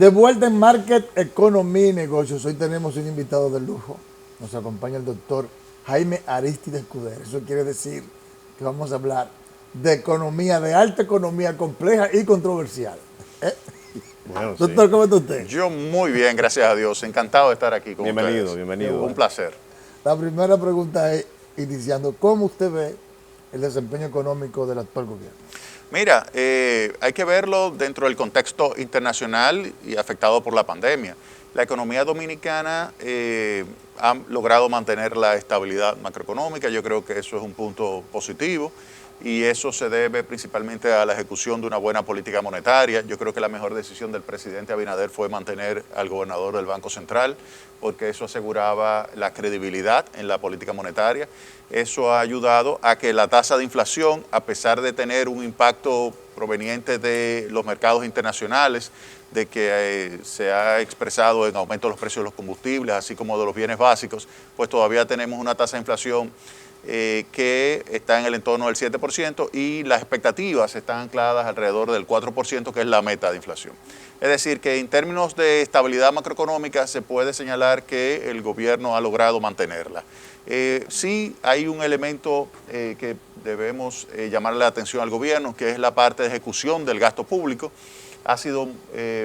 De vuelta en Market, Economía y Negocios. Hoy tenemos un invitado de lujo. Nos acompaña el doctor Jaime Arístides Escudero. Eso quiere decir que vamos a hablar de economía, de alta economía compleja y controversial. ¿Eh? Bueno, sí. Doctor, ¿cómo está usted? Yo muy bien, gracias a Dios. Encantado de estar aquí con Bienvenido, ustedes. bienvenido. Un placer. La primera pregunta es, iniciando, ¿cómo usted ve el desempeño económico del actual gobierno? Mira, hay que verlo dentro del contexto internacional y afectado por la pandemia. La economía dominicana ha logrado mantener la estabilidad macroeconómica. Yo creo que eso es un punto positivo y eso se debe principalmente a la ejecución de una buena política monetaria. Yo creo que la mejor decisión del presidente Abinader fue mantener al gobernador del Banco Central, porque eso aseguraba la credibilidad en la política monetaria. Eso ha ayudado a que la tasa de inflación, a pesar de tener un impacto proveniente de los mercados internacionales, de que se ha expresado en aumento de los precios de los combustibles, así como de los bienes básicos, pues todavía tenemos una tasa de inflación que está en el entorno del 7% y las expectativas están ancladas alrededor del 4%, que es la meta de inflación. Es decir, que en términos de estabilidad macroeconómica se puede señalar que el gobierno ha logrado mantenerla. Sí hay un elemento que debemos llamarle la atención al gobierno, que es la parte de ejecución del gasto público. Ha sido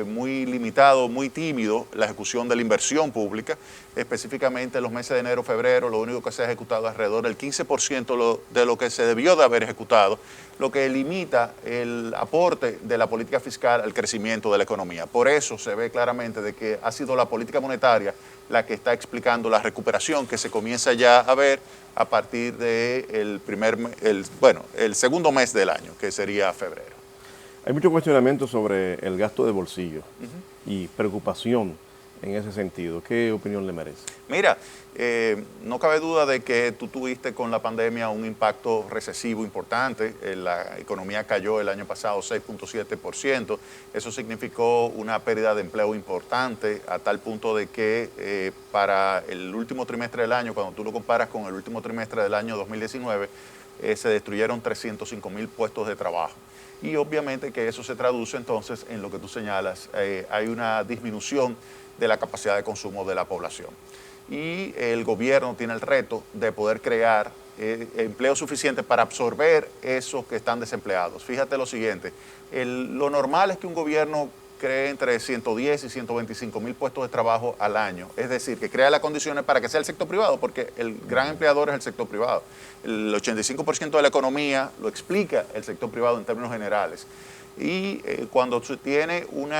muy limitado, muy tímido la ejecución de la inversión pública, específicamente en los meses de enero, febrero, lo único que se ha ejecutado es alrededor del 15% de lo que se debió de haber ejecutado, lo que limita el aporte de la política fiscal al crecimiento de la economía. Por eso se ve claramente de que ha sido la política monetaria la que está explicando la recuperación que se comienza ya a ver a partir del el segundo mes del año, que sería febrero. Hay mucho cuestionamiento sobre el gasto de bolsillo y preocupación en ese sentido. ¿Qué opinión le merece? Mira, no cabe duda de que tú tuviste con la pandemia un impacto recesivo importante. La economía cayó el año pasado 6.7%. Eso significó una pérdida de empleo importante, a tal punto de que para el último trimestre del año, cuando tú lo comparas con el último trimestre del año 2019, se destruyeron 305,000 puestos de trabajo. Y obviamente que eso se traduce entonces en lo que tú señalas, hay una disminución de la capacidad de consumo de la población. Y el gobierno tiene el reto de poder crear empleo suficiente para absorber esos que están desempleados. Fíjate lo siguiente, lo normal es que un gobierno cree entre 110 y 125,000 puestos de trabajo al año. Es decir, que crea las condiciones para que sea el sector privado, porque el gran empleador es el sector privado. El 85% de la economía lo explica el sector privado en términos generales. Y cuando se tiene un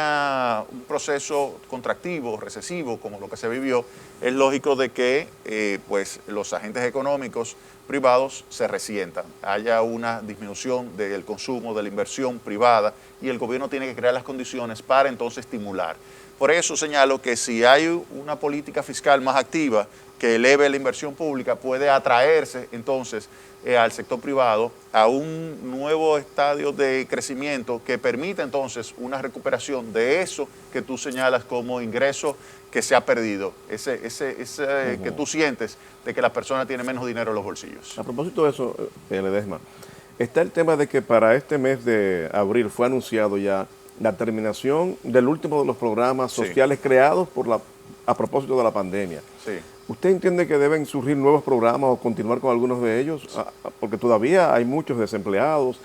proceso contractivo, recesivo, como lo que se vivió, es lógico de que pues los agentes económicos privados se resientan, haya una disminución del consumo, de la inversión privada, y el gobierno tiene que crear las condiciones para entonces estimular. Por eso señalo que si hay una política fiscal más activa que eleve la inversión pública, puede atraerse entonces al sector privado a un nuevo estadio de crecimiento que permita entonces una recuperación de eso que tú señalas como ingreso que se ha perdido, ese que tú sientes de que la persona tiene menos dinero en los bolsillos. A propósito de eso, Ledesma, está el tema de que para este mes de abril fue anunciado ya la terminación del último de los programas sociales creados a propósito de la pandemia. Sí. ¿Usted entiende que deben surgir nuevos programas o continuar con algunos de ellos? Porque todavía hay muchos desempleados,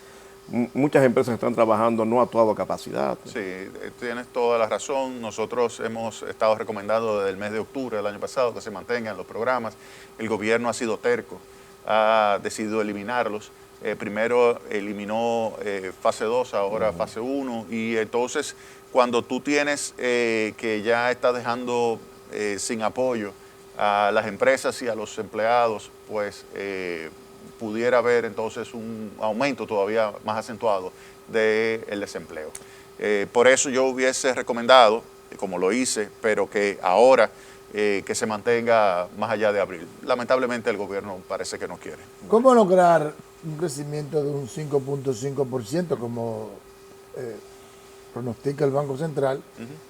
muchas empresas están trabajando no a toda capacidad. Sí, tienes toda la razón. Nosotros hemos estado recomendando desde el mes de octubre del año pasado que se mantengan los programas. El gobierno ha sido terco, ha decidido eliminarlos. Primero eliminó fase 2, ahora fase 1. Y entonces, cuando tú tienes que ya estás dejando sin apoyo a las empresas y a los empleados, pues pudiera haber entonces un aumento todavía más acentuado del desempleo. Por eso yo hubiese recomendado, como lo hice, pero que ahora que se mantenga más allá de abril. Lamentablemente el gobierno parece que no quiere. ¿Cómo lograr un crecimiento de un 5.5% como pronostica el Banco Central,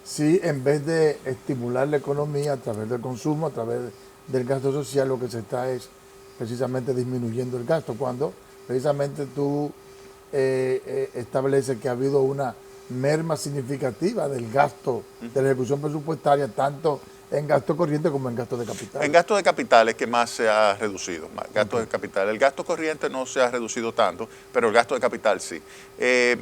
si en vez de estimular la economía a través del consumo, a través del gasto social, lo que se está es precisamente disminuyendo el gasto, cuando precisamente tú estableces que ha habido una merma significativa del gasto de la ejecución presupuestaria, tanto en gasto corriente como en gasto de capital. En gasto de capital es que más se ha reducido, gasto de capital. El gasto corriente no se ha reducido tanto, pero el gasto de capital sí.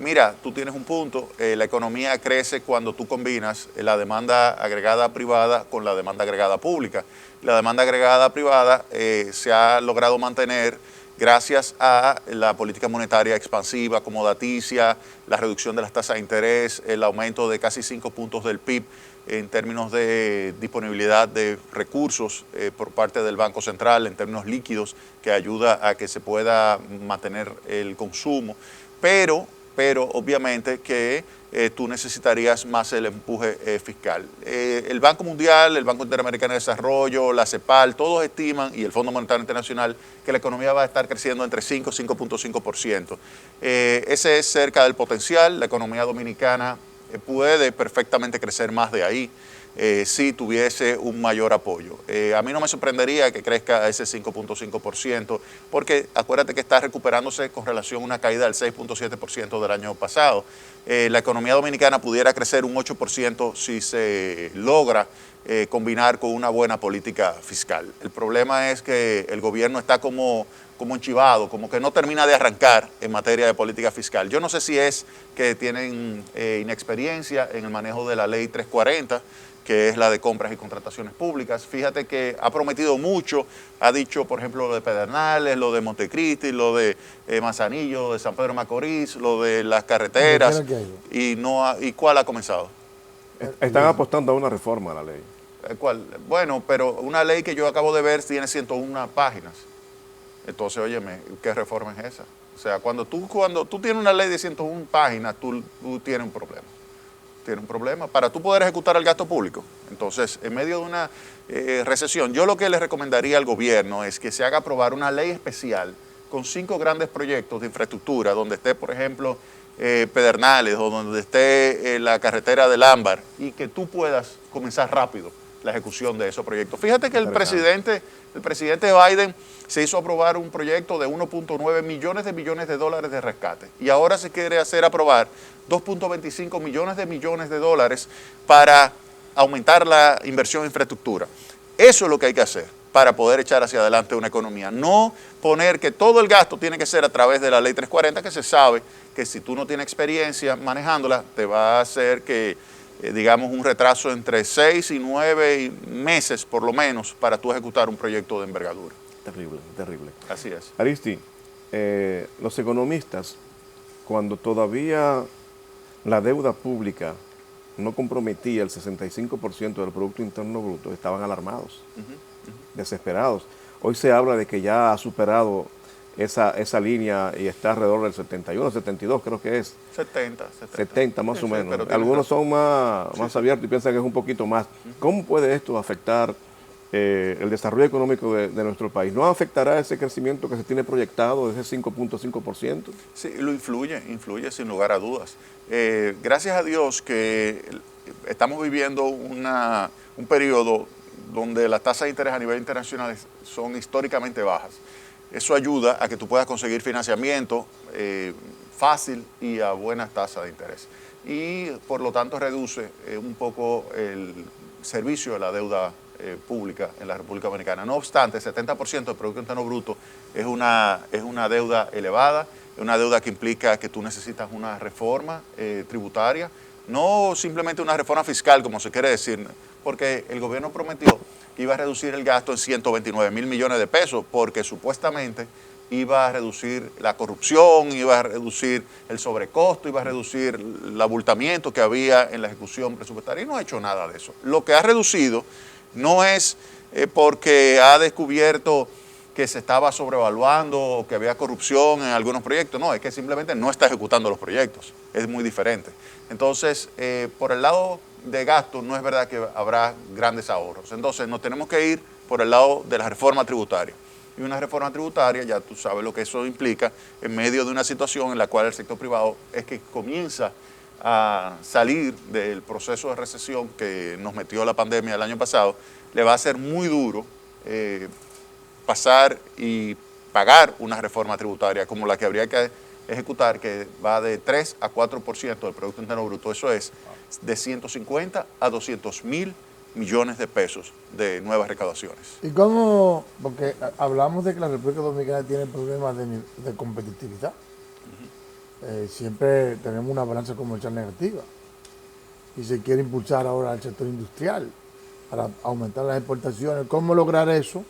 Mira, tú tienes un punto, la economía crece cuando tú combinas la demanda agregada privada con la demanda agregada pública. La demanda agregada privada se ha logrado mantener gracias a la política monetaria expansiva, acomodaticia, la reducción de las tasas de interés, el aumento de casi 5 puntos del PIB en términos de disponibilidad de recursos por parte del Banco Central, en términos líquidos, que ayuda a que se pueda mantener el consumo. Pero obviamente que tú necesitarías más el empuje fiscal. El Banco Mundial, el Banco Interamericano de Desarrollo, la CEPAL, todos estiman, y el Fondo Monetario Internacional, que la economía va a estar creciendo entre 5 y 5.5%. Ese es cerca del potencial. La economía dominicana puede perfectamente crecer más de ahí si tuviese un mayor apoyo. A mí no me sorprendería que crezca a ese 5.5%, porque acuérdate que está recuperándose con relación a una caída del 6.7% del año pasado. La economía dominicana pudiera crecer un 8% si se logra combinar con una buena política fiscal. El problema es que el gobierno está como enchivado, como que no termina de arrancar en materia de política fiscal. Yo no sé si es que tienen inexperiencia en el manejo de la ley 340, que es la de compras y contrataciones públicas. Fíjate que ha prometido mucho, ha dicho, por ejemplo, lo de Pedernales, lo de Montecristi, lo de Manzanillo, de San Pedro de Macorís, lo de las carreteras, ¿y cuál ha comenzado? Están apostando a una reforma a la ley. ¿Cuál? Bueno, pero una ley que yo acabo de ver tiene 101 páginas. Entonces, óyeme, ¿qué reforma es esa? O sea, cuando tú tienes una ley de 101 páginas, tú tienes un problema. Tienes un problema para tú poder ejecutar el gasto público. Entonces, en medio de una recesión, yo lo que le recomendaría al gobierno es que se haga aprobar una ley especial con 5 grandes proyectos de infraestructura, donde esté, por ejemplo, Pedernales o donde esté la carretera del Ámbar, y que tú puedas comenzar rápido la ejecución de esos proyectos. Fíjate que el presidente Biden se hizo aprobar un proyecto de 1.9 millones de dólares de rescate, y ahora se quiere hacer aprobar 2.25 millones de dólares para aumentar la inversión en infraestructura. Eso es lo que hay que hacer para poder echar hacia adelante una economía. No poner que todo el gasto tiene que ser a través de la ley 340, que se sabe que si tú no tienes experiencia manejándola, te va a hacer que, digamos, un retraso entre 6 y 9 meses, por lo menos, para tú ejecutar un proyecto de envergadura. Terrible, terrible. Así es. Aristi, los economistas, cuando todavía la deuda pública no comprometía el 65% del Producto Interno Bruto, estaban alarmados, desesperados. Hoy se habla de que ya ha superado esa línea y está alrededor del 71, 72 creo que es. 70 más o menos. Algunos son más abiertos y piensan que es un poquito más. ¿Cómo puede esto afectar el desarrollo económico de nuestro país? ¿No afectará ese crecimiento que se tiene proyectado de ese 5.5%? Sí, lo influye sin lugar a dudas. Gracias a Dios que estamos viviendo un periodo donde las tasas de interés a nivel internacional son históricamente bajas. Eso ayuda a que tú puedas conseguir financiamiento fácil y a buenas tasas de interés. Y por lo tanto reduce un poco el servicio de la deuda pública en la República Dominicana. No obstante, el 70% del Producto Interno Bruto es una deuda elevada, es una deuda que implica que tú necesitas una reforma tributaria, no simplemente una reforma fiscal, como se quiere decir, porque el gobierno prometió que iba a reducir el gasto en 129.000 millones de pesos, porque supuestamente iba a reducir la corrupción, iba a reducir el sobrecosto, iba a reducir el abultamiento que había en la ejecución presupuestaria, y no ha hecho nada de eso. Lo que ha reducido no es porque ha descubierto que se estaba sobrevaluando o que había corrupción en algunos proyectos, no, es que simplemente no está ejecutando los proyectos, es muy diferente. Entonces, por el lado de gasto, no es verdad que habrá grandes ahorros. Entonces, nos tenemos que ir por el lado de la reforma tributaria. Y una reforma tributaria, ya tú sabes lo que eso implica, en medio de una situación en la cual el sector privado es que comienza a salir del proceso de recesión que nos metió la pandemia el año pasado, le va a ser muy duro pasar y pagar una reforma tributaria como la que habría que ejecutar, que va de 3 a 4% del Producto Interno Bruto. Eso es de 150 a 200.000 millones de pesos de nuevas recaudaciones. ¿Y cómo? Porque hablamos de que la República Dominicana tiene problemas de competitividad. Siempre tenemos una balanza comercial negativa y se quiere impulsar ahora al sector industrial para aumentar las exportaciones. ¿Cómo lograr eso?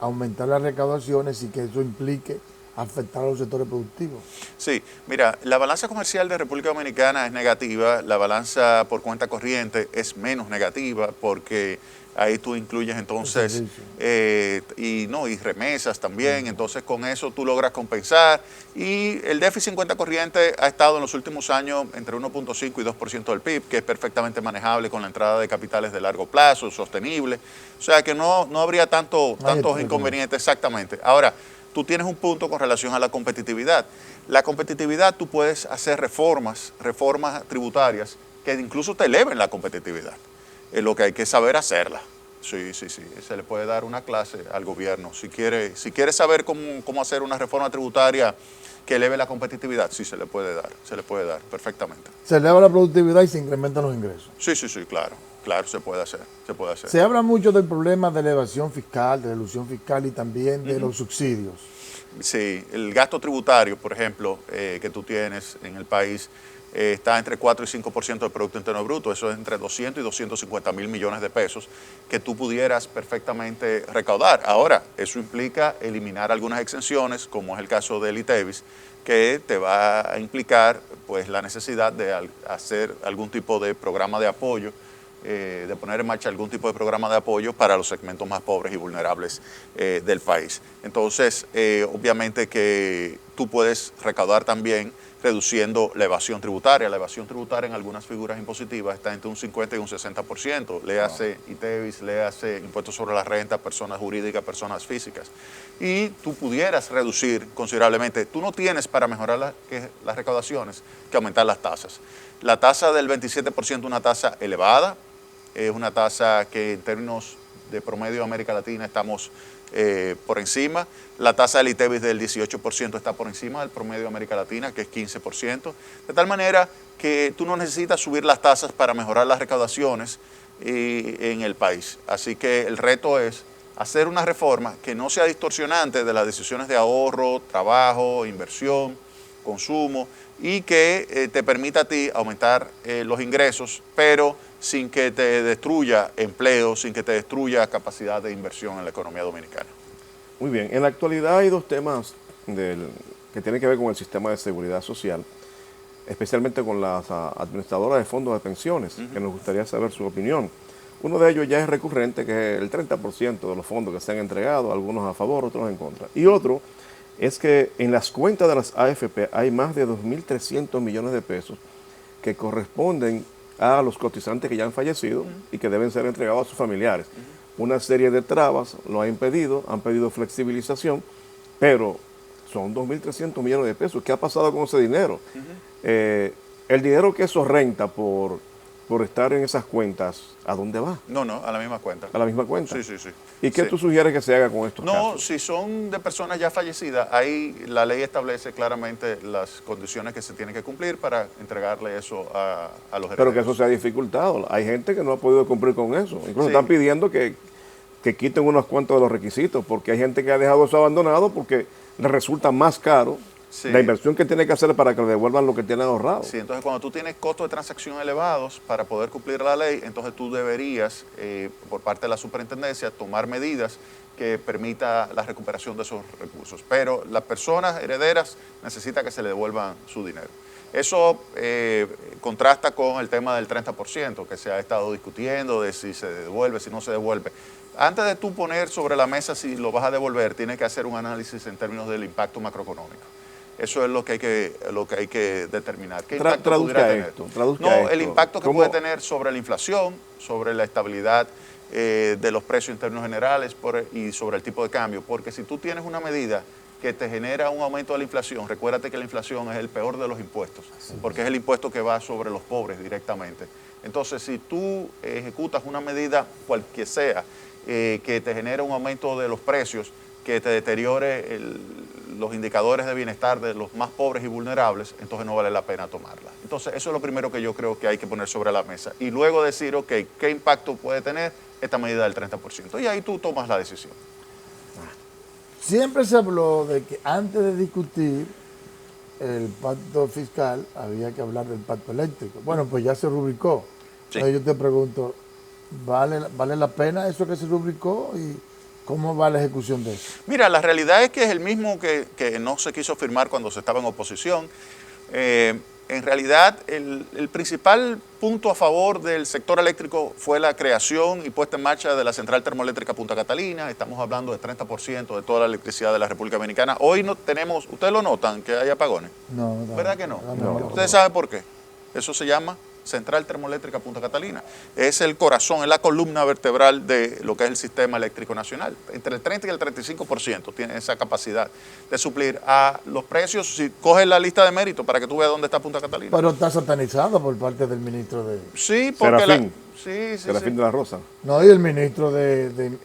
Aumentar las recaudaciones y que eso implique afectar a los sectores productivos. Sí, mira, la balanza comercial de República Dominicana es negativa, la balanza por cuenta corriente es menos negativa porque ahí tú incluyes entonces y remesas también, entonces con eso tú logras compensar y el déficit en cuenta corriente ha estado en los últimos años entre 1.5 y 2% del PIB, que es perfectamente manejable con la entrada de capitales de largo plazo, sostenible, o sea que no habría tantos inconvenientes exactamente. Ahora, tú tienes un punto con relación a la competitividad. La competitividad tú puedes hacer reformas tributarias que incluso te eleven la competitividad. Es lo que hay que saber hacerla. Sí. Se le puede dar una clase al gobierno. Si quiere saber cómo hacer una reforma tributaria que eleve la competitividad, sí se le puede dar perfectamente. Se eleva la productividad y se incrementan los ingresos. Sí, claro, se puede hacer. Se habla mucho del problema de elevación fiscal, de elusión fiscal y también de los subsidios. Sí, el gasto tributario, por ejemplo, que tú tienes en el país, está entre 4 y 5% del Producto Interno Bruto. Eso es entre 200 y 250 mil millones de pesos que tú pudieras perfectamente recaudar. Ahora, eso implica eliminar algunas exenciones, como es el caso del ITEVIS, que te va a implicar pues, la necesidad de hacer algún tipo de programa de apoyo, de poner en marcha algún tipo de programa de apoyo para los segmentos más pobres y vulnerables del país. Entonces, obviamente que tú puedes recaudar también reduciendo la evasión tributaria. La evasión tributaria en algunas figuras impositivas está entre un 50 y un 60%. Léase ITEVIS, léase impuestos sobre la renta, personas jurídicas, personas físicas. Y tú pudieras reducir considerablemente. Tú no tienes para mejorar las recaudaciones que aumentar las tasas. La tasa del 27% es una tasa elevada, es una tasa que en términos de promedio de América Latina estamos por encima. La tasa del ITEVIS del 18% está por encima del promedio de América Latina, que es 15%. De tal manera que tú no necesitas subir las tasas para mejorar las recaudaciones en el país. Así que el reto es hacer una reforma que no sea distorsionante de las decisiones de ahorro, trabajo, inversión, consumo, y que te permita a ti aumentar los ingresos, pero sin que te destruya empleo, sin que te destruya capacidad de inversión en la economía dominicana. Muy bien, en la actualidad hay dos temas que tienen que ver con el sistema de seguridad social, especialmente con las administradoras de fondos de pensiones, que nos gustaría saber su opinión. Uno de ellos ya es recurrente, que es el 30% de los fondos que se han entregado, algunos a favor, otros en contra. Y otro es que en las cuentas de las AFP hay más de 2.300 millones de pesos que corresponden a los cotizantes que ya han fallecido y que deben ser entregados a sus familiares. Una serie de trabas lo han pedido flexibilización, pero son 2.300 millones de pesos. ¿Qué ha pasado con ese dinero? El dinero que eso renta por estar en esas cuentas, ¿a dónde va? No, a la misma cuenta. ¿A la misma cuenta? Sí. ¿Y qué tú sugieres que se haga con estos casos? No, si son de personas ya fallecidas, ahí la ley establece claramente las condiciones que se tienen que cumplir para entregarle eso a los herederos. Pero que eso se ha dificultado. Hay gente que no ha podido cumplir con eso. Incluso están pidiendo que quiten unos cuantos de los requisitos, porque hay gente que ha dejado eso abandonado porque le resulta más caro la inversión que tiene que hacer para que le devuelvan lo que tiene ahorrado. Sí, entonces cuando tú tienes costos de transacción elevados para poder cumplir la ley, entonces tú deberías, por parte de la superintendencia, tomar medidas que permita la recuperación de esos recursos. Pero las personas herederas necesitan que se le devuelvan su dinero. Eso contrasta con el tema del 30% que se ha estado discutiendo, de si se devuelve, si no se devuelve. Antes de tú poner sobre la mesa si lo vas a devolver, tienes que hacer un análisis en términos del impacto macroeconómico. Eso es lo que hay que determinar. ¿Qué impacto pudiera tener? El impacto que puede tener sobre la inflación, sobre la estabilidad de los precios en términos generales y sobre el tipo de cambio. Porque si tú tienes una medida que te genera un aumento de la inflación, recuérdate que la inflación es el peor de los impuestos, porque es el impuesto que va sobre los pobres directamente. Entonces, si tú ejecutas una medida cualquiera sea, que te genera un aumento de los precios, que te deteriore los indicadores de bienestar de los más pobres y vulnerables, entonces no vale la pena tomarla. Entonces eso es lo primero que yo creo que hay que poner sobre la mesa. Y luego decir, ok, ¿qué impacto puede tener esta medida del 30%? Y ahí tú tomas la decisión. Siempre se habló de que antes de discutir el pacto fiscal había que hablar del pacto eléctrico. Bueno, pues ya se rubricó. Sí. Entonces yo te pregunto, ¿vale la pena eso que se rubricó y cómo va la ejecución de eso? Mira, la realidad es que es el mismo que no se quiso firmar cuando se estaba en oposición. En realidad, el principal punto a favor del sector eléctrico fue la creación y puesta en marcha de la central termoeléctrica Punta Catalina. Estamos hablando de 30% de toda la electricidad de la República Dominicana. Hoy no tenemos, ¿ustedes lo notan que hay apagones? No, ¿Verdad que no? No. ¿Ustedes saben por qué? Eso se llama Central Termoeléctrica Punta Catalina. Es el corazón, es la columna vertebral de lo que es el sistema eléctrico nacional. Entre el 30 y el 35% tiene esa capacidad de suplir a los precios. Si coges la lista de méritos para que tú veas dónde está Punta Catalina. Pero está satanizado por parte del ministro de... Sí, porque Serafín. sí. de la Rosa. No, y el ministro El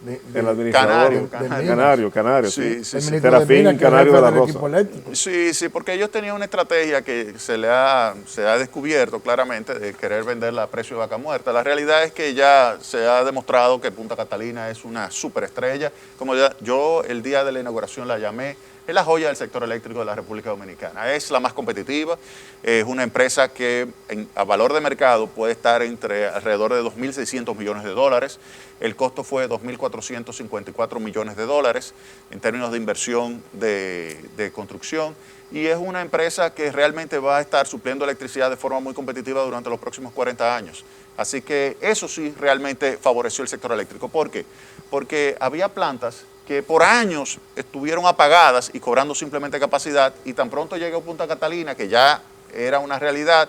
administrador. Canario. Sí. El ministro de Serafín Minas, que es Canario jefe de la del Rosa. equipo eléctrico. Sí, porque ellos tenían una estrategia que se ha descubierto claramente de querer venderla a precio de vaca muerta. La realidad es que ya se ha demostrado que Punta Catalina es una superestrella. Como yo el día de la inauguración la llamé, es la joya del sector eléctrico de la República Dominicana. Es la más competitiva, es una empresa que a valor de mercado puede estar entre alrededor de 2.600 millones de dólares. El costo fue 2.454 millones de dólares en términos de inversión de construcción. Y es una empresa que realmente va a estar supliendo electricidad de forma muy competitiva durante los próximos 40 años. Así que eso sí realmente favoreció el sector eléctrico. ¿Por qué? Porque había plantas que por años estuvieron apagadas y cobrando simplemente capacidad, y tan pronto llegó Punta Catalina, que ya era una realidad,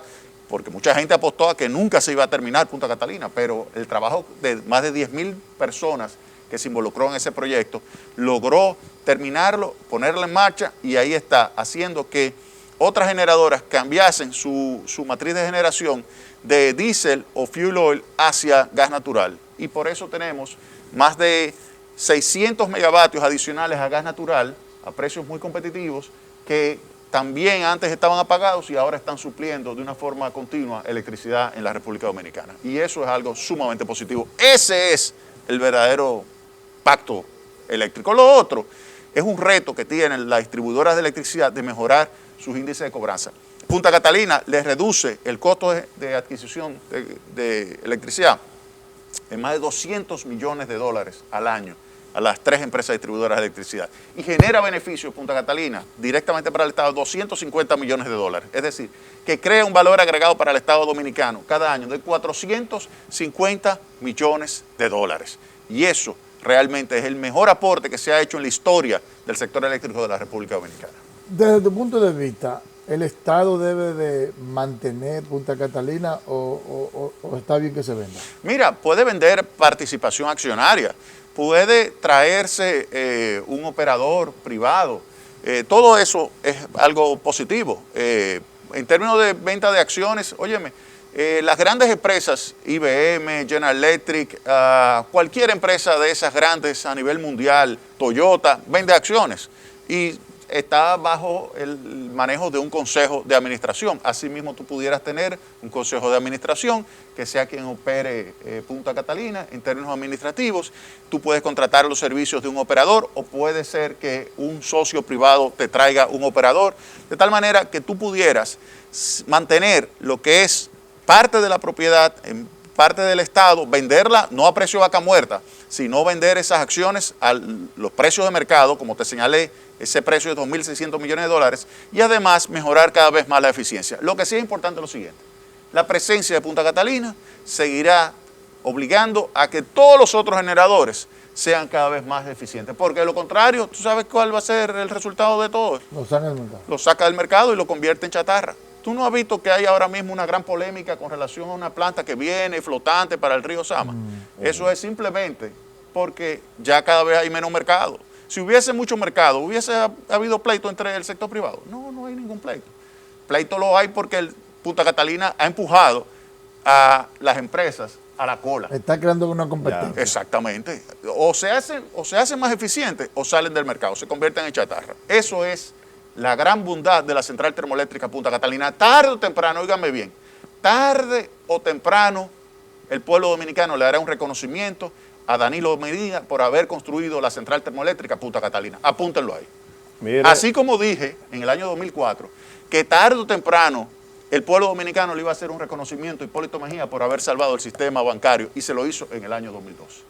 porque mucha gente apostó a que nunca se iba a terminar Punta Catalina, pero el trabajo de más de 10.000 personas que se involucró en ese proyecto logró terminarlo, ponerlo en marcha, y ahí está, haciendo que otras generadoras cambiasen su matriz de generación de diésel o fuel oil hacia gas natural. Y por eso tenemos más de 600 megavatios adicionales a gas natural a precios muy competitivos que también antes estaban apagados y ahora están supliendo de una forma continua electricidad en la República Dominicana. Y eso es algo sumamente positivo. Ese es el verdadero pacto eléctrico. Lo otro es un reto que tienen las distribuidoras de electricidad de mejorar sus índices de cobranza. Punta Catalina les reduce el costo de adquisición de electricidad en más de 200 millones de dólares al año a las 3 empresas distribuidoras de electricidad. Y genera beneficios Punta Catalina directamente para el Estado, 250 millones de dólares. Es decir, que crea un valor agregado para el Estado dominicano cada año de 450 millones de dólares. Y eso realmente es el mejor aporte que se ha hecho en la historia del sector eléctrico de la República Dominicana. Desde tu punto de vista, ¿el Estado debe de mantener Punta Catalina o está bien que se venda? Mira, puede vender participación accionaria, puede traerse un operador privado. Todo eso es algo positivo. En términos de venta de acciones, óyeme, las grandes empresas, IBM, General Electric, cualquier empresa de esas grandes a nivel mundial, Toyota, vende acciones y está bajo el manejo de un consejo de administración. Asimismo, tú pudieras tener un consejo de administración que sea quien opere Punta Catalina en términos administrativos. Tú puedes contratar los servicios de un operador o puede ser que un socio privado te traiga un operador, de tal manera que tú pudieras mantener lo que es parte de la propiedad, en parte del Estado, venderla no a precio de vaca muerta, sino vender esas acciones a los precios de mercado, como te señalé, ese precio de 2.600 millones de dólares, y además mejorar cada vez más la eficiencia. Lo que sí es importante es lo siguiente: la presencia de Punta Catalina seguirá obligando a que todos los otros generadores sean cada vez más eficientes, porque de lo contrario, ¿tú sabes cuál va a ser el resultado de todo? Lo saca del mercado. Lo saca del mercado y lo convierte en chatarra. ¿Tú no has visto que hay ahora mismo una gran polémica con relación a una planta que viene flotante para el río Sama? Eso es simplemente porque ya cada vez hay menos mercado. Si hubiese mucho mercado, ¿hubiese habido pleito entre el sector privado? No, no hay ningún pleito. Pleito lo hay porque Punta Catalina ha empujado a las empresas a la cola. Está creando una competencia. Exactamente. O se hacen más eficientes o salen del mercado, se convierten en chatarra. Eso es la gran bondad de la central termoeléctrica Punta Catalina. Tarde o temprano, óigame bien, tarde o temprano el pueblo dominicano le dará un reconocimiento a Danilo Medina por haber construido la central termoeléctrica Punta Catalina. Apúntenlo ahí. Mira, Así como dije en el año 2004 que tarde o temprano el pueblo dominicano le iba a hacer un reconocimiento a Hipólito Mejía por haber salvado el sistema bancario, y se lo hizo en el año 2002.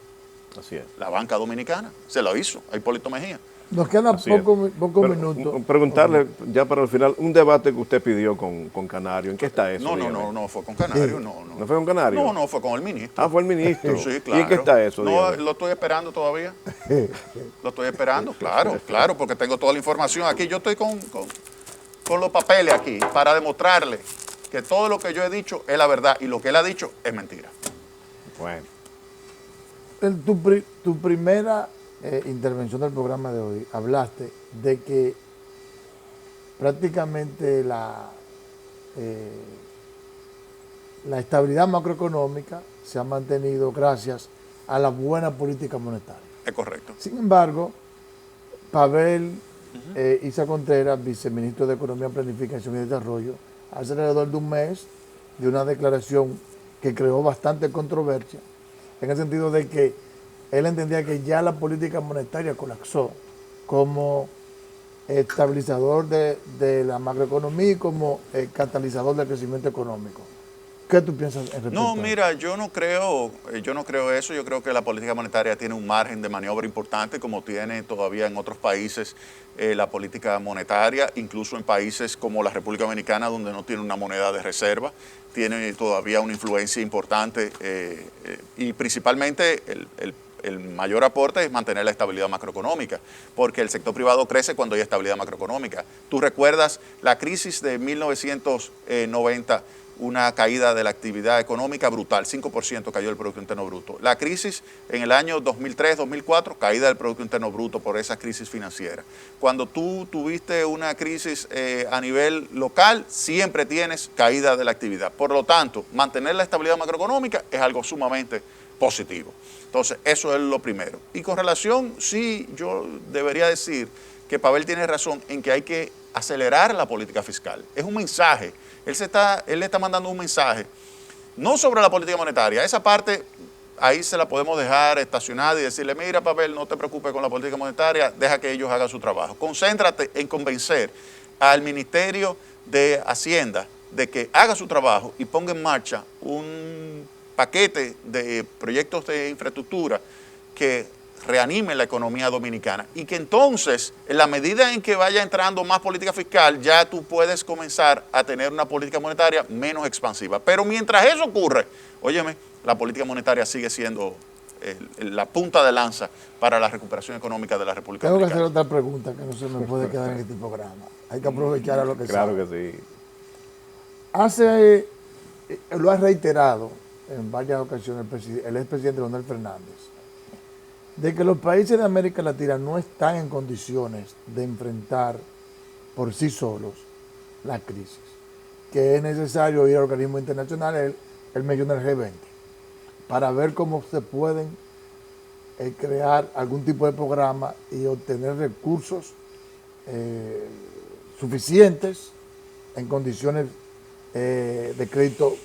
así es. La banca dominicana se lo hizo a Hipólito Mejía. Nos quedan Así es. pocos Pero, minutos. preguntarle, ya para el final, un debate que usted pidió con Canario, ¿en qué está eso? No, Dígame. no fue con Canario, no. ¿No fue con Canario? No, fue con el ministro. Ah, fue el ministro. Sí, claro. ¿Y en qué está eso? No, Dígame? lo estoy esperando todavía. Lo estoy esperando, claro, porque tengo toda la información aquí. Yo estoy con los papeles aquí para demostrarle que todo lo que yo he dicho es la verdad y lo que él ha dicho es mentira. Bueno, Tu primera intervención del programa de hoy, hablaste de que prácticamente la estabilidad macroeconómica se ha mantenido gracias a la buena política monetaria. Es correcto. Sin embargo, Pavel Isa Contreras, viceministro de Economía, Planificación y Desarrollo, hace alrededor de un mes dio una declaración que creó bastante controversia, en el sentido de que él entendía que ya la política monetaria colapsó como estabilizador de la macroeconomía y como catalizador del crecimiento económico. ¿Qué tú piensas en respecto No, a eso? mira, yo no creo eso. Yo creo que la política monetaria tiene un margen de maniobra importante, como tiene todavía en otros países la política monetaria, incluso en países como la República Dominicana, donde no tiene una moneda de reserva, tiene todavía una influencia importante y principalmente el mayor aporte es mantener la estabilidad macroeconómica, porque el sector privado crece cuando hay estabilidad macroeconómica. Tú recuerdas la crisis de 1990, una caída de la actividad económica brutal, 5% cayó el Producto Interno Bruto. La crisis en el año 2003-2004, caída del Producto Interno Bruto por esa crisis financiera. Cuando tú tuviste una crisis a nivel local, siempre tienes caída de la actividad. Por lo tanto, mantener la estabilidad macroeconómica es algo sumamente positivo. Entonces, eso es lo primero. Y con relación, sí, yo debería decir que Pavel tiene razón en que hay que acelerar la política fiscal. Es un mensaje. Él le está mandando un mensaje, no sobre la política monetaria. Esa parte, ahí se la podemos dejar estacionada y decirle, mira, Pavel, no te preocupes con la política monetaria, deja que ellos hagan su trabajo. Concéntrate en convencer al Ministerio de Hacienda de que haga su trabajo y ponga en marcha un paquete de proyectos de infraestructura que reanime la economía dominicana y que entonces, en la medida en que vaya entrando más política fiscal, ya tú puedes comenzar a tener una política monetaria menos expansiva. Pero mientras eso ocurre, óyeme, la política monetaria sigue siendo la punta de lanza para la recuperación económica de la República Tengo que Dominicana. hacer otra pregunta que no se me puede quedar en este programa. Hay que aprovechar a lo que claro sabe. que sí. Lo ha reiterado en varias ocasiones el expresidente Leonel Fernández, de que los países de América Latina no están en condiciones de enfrentar por sí solos la crisis, que es necesario ir a organismos internacionales, el medio del G20, para ver cómo se pueden crear algún tipo de programa y obtener recursos suficientes en condiciones de crédito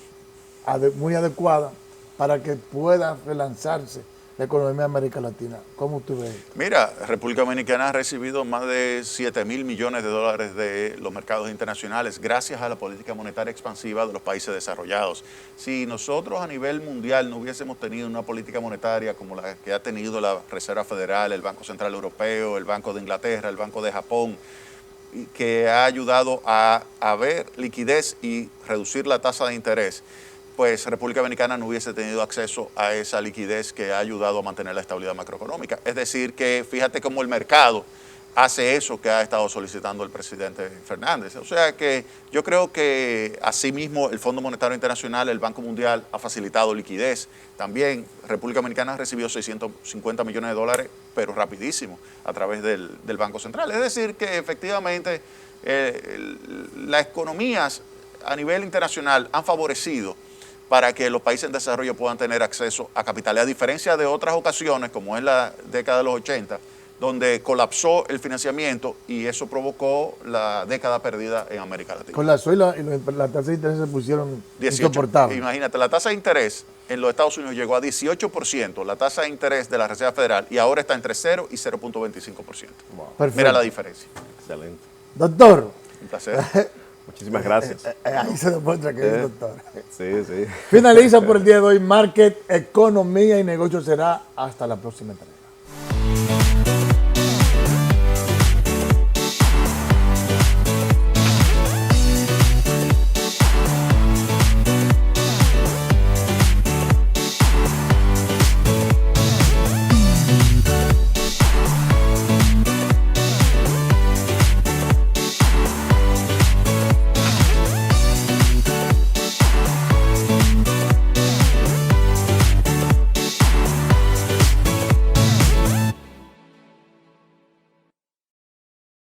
muy adecuadas para que pueda relanzarse la economía de América Latina. ¿Cómo usted ve esto? Mira, República Dominicana ha recibido más de 7.000 millones de dólares de los mercados internacionales gracias a la política monetaria expansiva de los países desarrollados. Si nosotros a nivel mundial no hubiésemos tenido una política monetaria como la que ha tenido la Reserva Federal, el Banco Central Europeo, el Banco de Inglaterra, el Banco de Japón, que ha ayudado a haber liquidez y reducir la tasa de interés, pues República Dominicana no hubiese tenido acceso a esa liquidez que ha ayudado a mantener la estabilidad macroeconómica. Es decir, que fíjate cómo el mercado hace eso que ha estado solicitando el presidente Fernández. O sea que yo creo que asimismo el Fondo Monetario Internacional, el Banco Mundial ha facilitado liquidez. También República Dominicana ha recibido 650 millones de dólares, pero rapidísimo, a través del Banco Central. Es decir, que efectivamente las economías a nivel internacional han favorecido para que los países en desarrollo puedan tener acceso a capital. A diferencia de otras ocasiones, como es la década de los 80, donde colapsó el financiamiento y eso provocó la década perdida en América Latina. Colapsó y la tasa de interés se pusieron 18. insoportables. Imagínate, la tasa de interés en los Estados Unidos llegó a 18%, la tasa de interés de la Reserva Federal, y ahora está entre 0 y 0.25%. Perfecto. Mira la diferencia. Excelente. Doctor, Un placer. Muchísimas gracias. ahí se demuestra que es un doctor. Sí, sí. Finaliza por el día de hoy Market, Economía y Negocios. Será hasta la próxima entrega.